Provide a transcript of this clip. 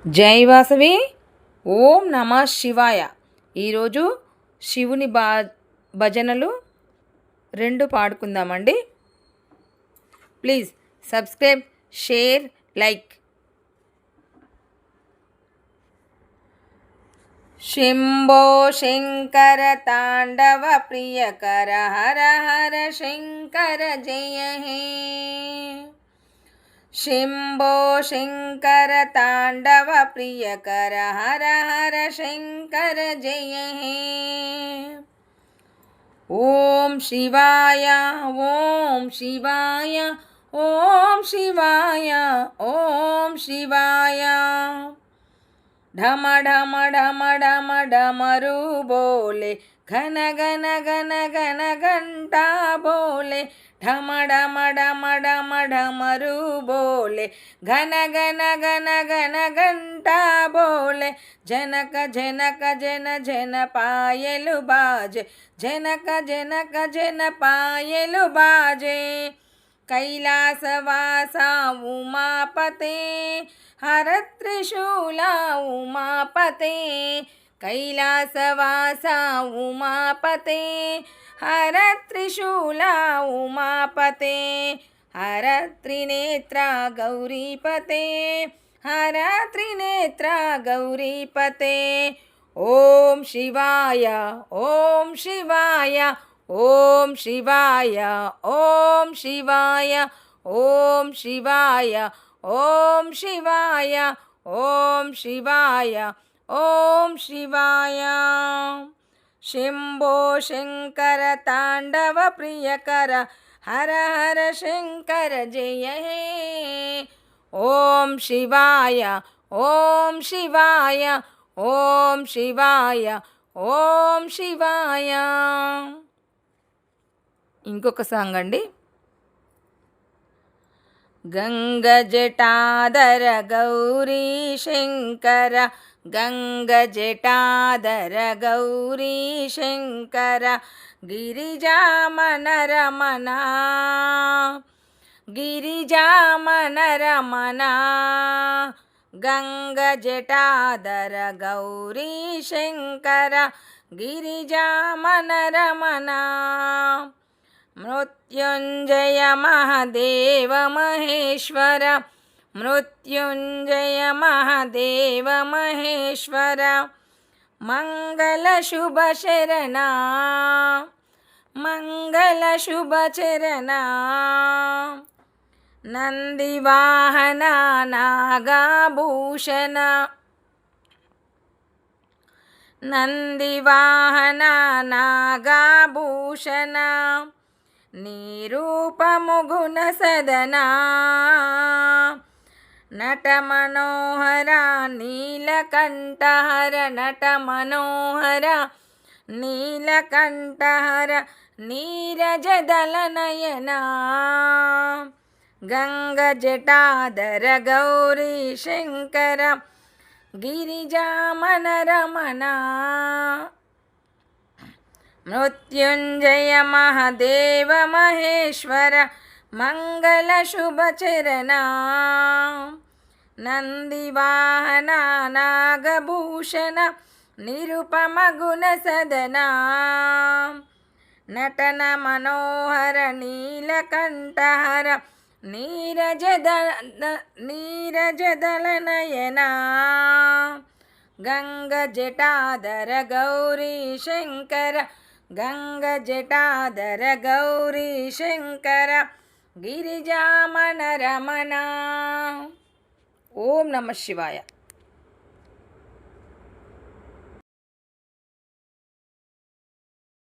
జై వాసవి. ఓం నమ శివాయ. ఈరోజు శివుని భజనలు 2 పాడుకుందామండి. Please subscribe, share, like. Shambho Shankara తాండవ ప్రియకర హర హర శంకర జయ హే. శంభో శంకర తాండవ ప్రియకర హర హర శంకర జయ హే. ఓం శివాయ ఓం శివాయ ఓం శివాయ ఓం శివాయ. ఢమ ఢమ ఢమ ఢమ డమరు బోలే ఘన ఘన ఘన ఘన घंटा बोले. ढम ढम ढम ढम डमरू बोले घन घन घन घन घंटा बोले. जनक जनक जन जन पायलु बाजे, जनक जनक जन पायलु बाजे. कैलासवासा उमापते हर त्रिशूला उमापते. कैलासवासा उमापते हर त्रिशूला उमापते. हर त्रिनेत्रा गौरीपते, हर त्रिनेत्रा गौरीपते. ओम शिवाय ओम शिवाय ओम शिवाय ओम शिवाय ओम शिवाय ओम शिवाय ओम शिवाय ओम शिवाय. शंभो शंकर तांडव प्रियकर हर हर शंकर जय हे. ओम शिवाय ओम शिवाय ओम शिवाय ओम शिवाय. ఇంకొక సాంగ్ అండి. గంగ జటాధర గౌరీ శంకర, గంగ జటాధర గౌరీ శంకర. గిరిజామన రమణ, గిరిజామన రమణ. గంగ జటాధర గౌరీ శంకర, గిరిజామన రమణ. मृत्युंजय महादेव महेश्वर, मृत्युंजय महादेव महेश्वर. मंगल शुभ शरणा, मंगल शुभ चरणा. नंदिवाहना नागाभूषण, नंदिवाहना नागाभूषण. निरूपमु गुण सदना, नट मनोहरा नीलकंठहर. नट मनोहरा नीलकंठहर. नीरज दल नयना, गंग जटाधर गौरी शंकर, गिरिजामन रमणा. मृत्युंजय महादेव महेश्वर, मंगल शुभ चरणा. नंदिवाहना नागभूषण, निरुपम गुण सदना. नटन मनोहर नीलकंठहर, नीरज दल नयना. गंग जटाधर गौरी शंकर, गंग जटाधर गौरी शंकर, गिरिजामन रमणा. ओम नमः शिवाय.